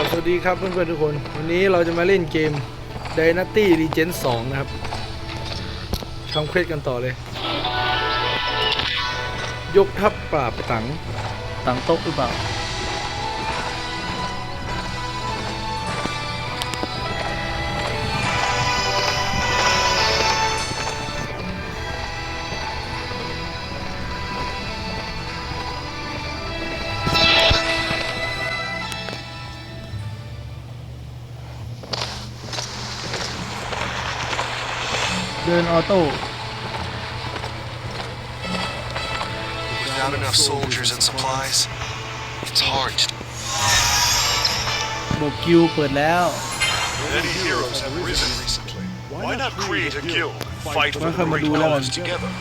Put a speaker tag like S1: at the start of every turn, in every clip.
S1: บสวัสดีครับเพื่อนๆทุกคนวันนี้เราจะมาเล่นเกม Dynasty Legends 2 นะครับทำเควสกันต่อเลยยกทัพปราบตังโต๊ะหรือเปล่าเดินออโต้
S2: Without enough soldiers and supplies, it's hard to...
S1: บวกคิวเปิดแล้ว
S2: Many heroes have risen recently. Why not create a guild and fight for the
S1: มา
S2: great
S1: ดูแล้วกัน
S2: cause together?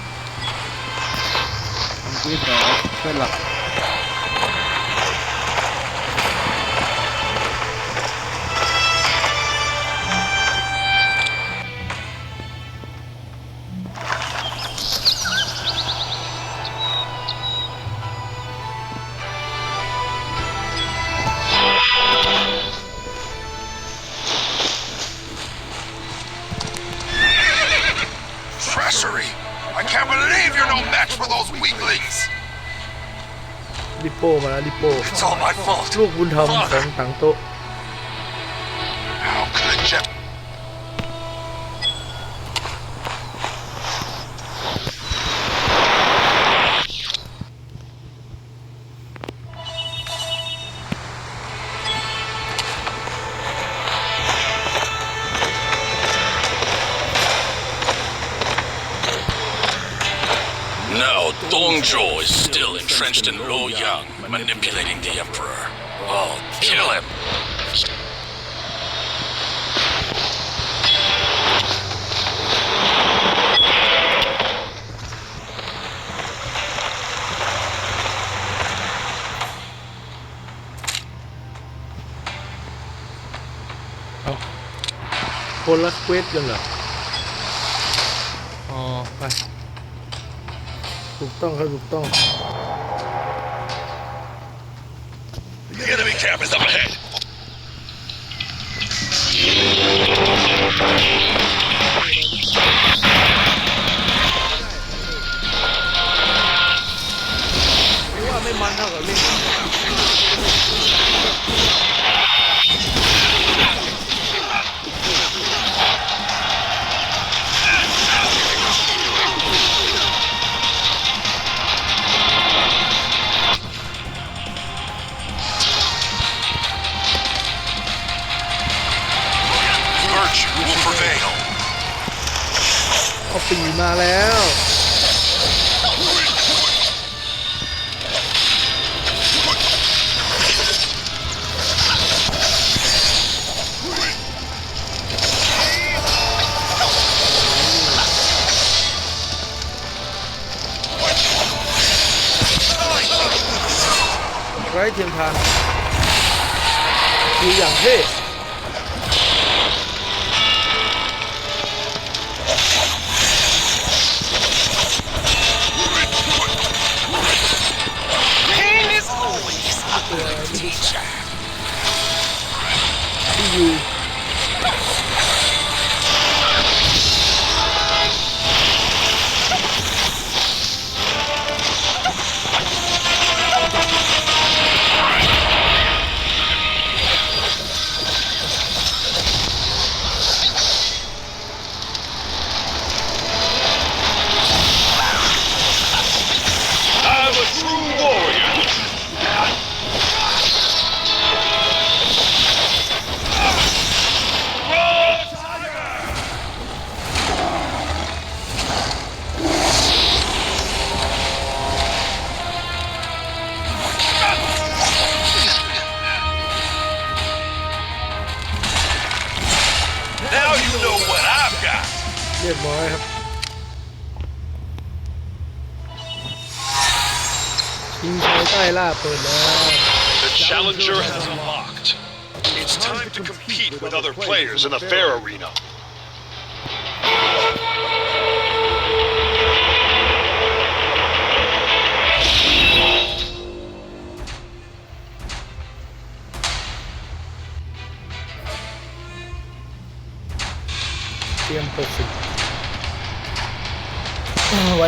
S1: ทำเควสต่อเพื่อนหลัก
S2: Trashery! I can't believe you're no match for those weaklings!
S1: ลิโป้มาแล้วลิโป้
S2: It's all my fault.
S1: ลูกบุญธรรมของตังโต๊ะ
S2: How could a gem...
S3: Now Dongzhou is still entrenched in Luoyang, manipulating the Emperor. I'll kill him.
S1: เอาคนละเควสกันเหรออ๋อไปถูกต้องครับถูกต้อง
S3: The enemy camp is up ahead.
S1: ว่าไม่มันเท่ากับเล่นเอาปีมาแล้วไร้เทียมทานคืออย่างเท่ที่อยู่เรียบร้อยครับชิงชัยใต้ล่าเปิดแล้ว
S2: The challenger has unlocked. It's time to compete with other players in the fair arena.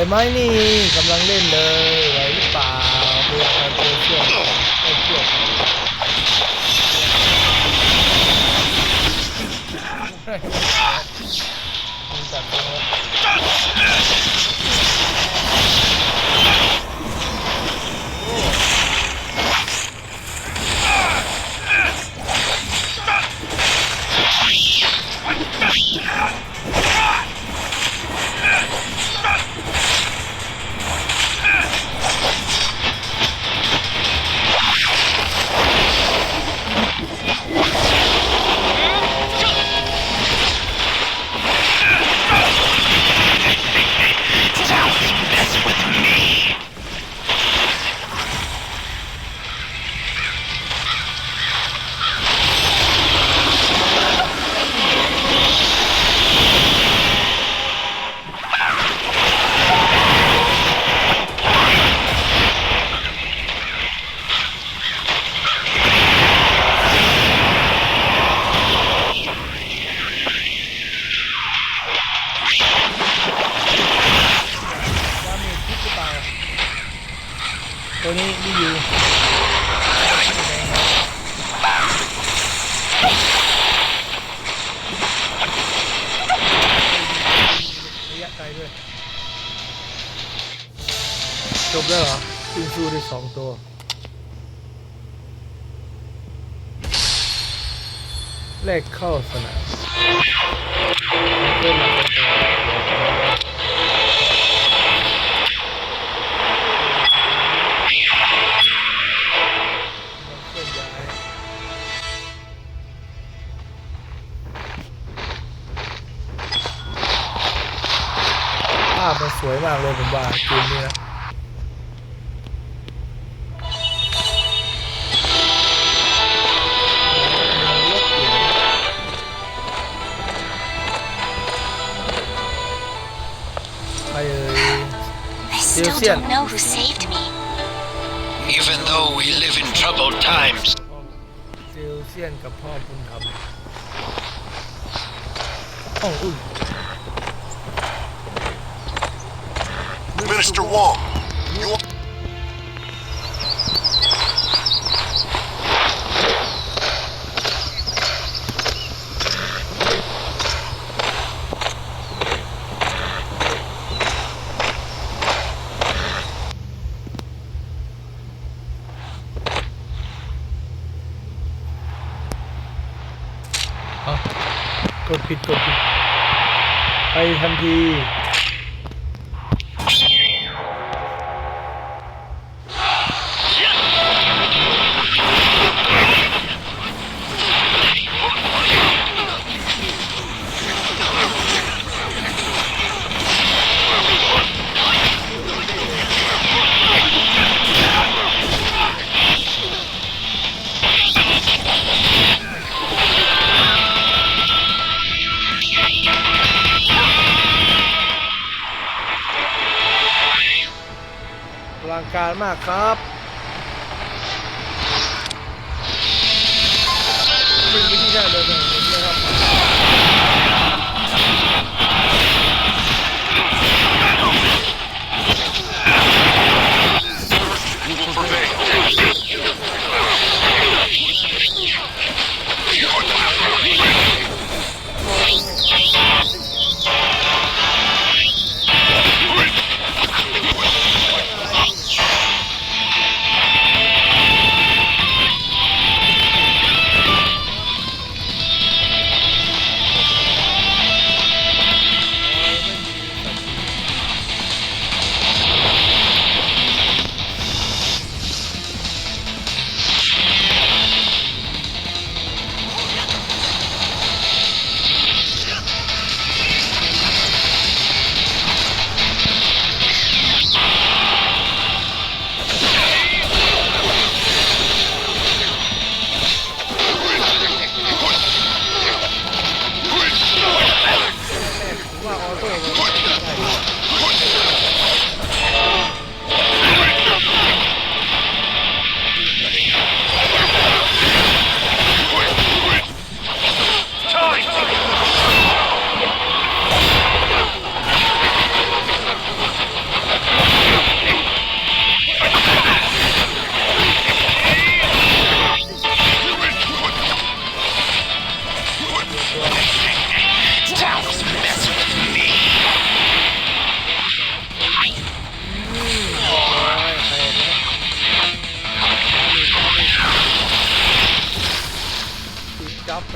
S1: ไหมนี่กำลังเล่นเลยไหวหรือเปล่าเพื่อใครเพื่อช่วยให้ช่วยมันจับตัวตัวนี้นี่อยู่ระยะไกลด้วยจบแล้วเหรอยิงสู้ได้2 ตัวแรกเข้าสนามเริ่มหลังตัวภาพมันสวยมากเลยผมว่าเกมนี้นะใครเอ่ย
S4: I still don't know who saved me.
S2: Even though we live in troubled times,
S1: เซลเซียนกับพ่อบุญธรรมห้องอุ่น
S2: Minister Wong, you are...
S1: กดผิดไปทันทีอลังการมากครับเป็นวิธีการเดินแบบนี้นะครับ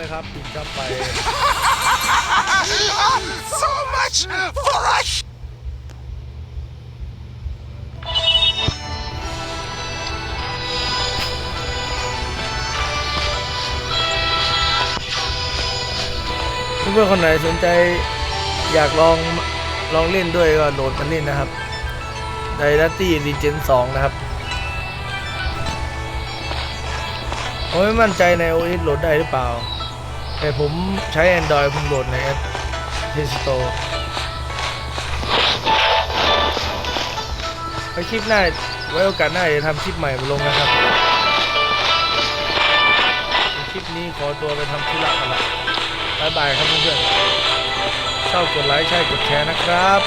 S1: นะครับปิดจับไป
S2: So much for a
S1: เพื่อนๆคนไหนสนใจอยากลองเล่นด้วยก็โหลดมาเล่นนะครับ Dynasty Legend 2 นะครับผมไม่มั่นใจใน OS โหลดได้หรือเปล่าแต่ผมใช้ Android ผมโหลดในแอป Play Store ไปคลิปหน้าไว้โอกาสหน้าจะทำคลิปใหม่มาลงนะครับคลิปนี้ขอตัวไปทำธุระกันละบ๊ายบายครับเพื่อนๆชอบกดไลค์ใช่กดแชร์นะครับ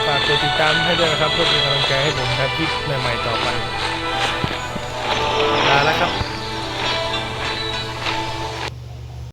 S1: ฝากกดติดตามให้ด้วยนะครับเพื่อเป็นกำลังใจให้ผมทำคลิปใหม่ๆต่อไปลาแล้วครับ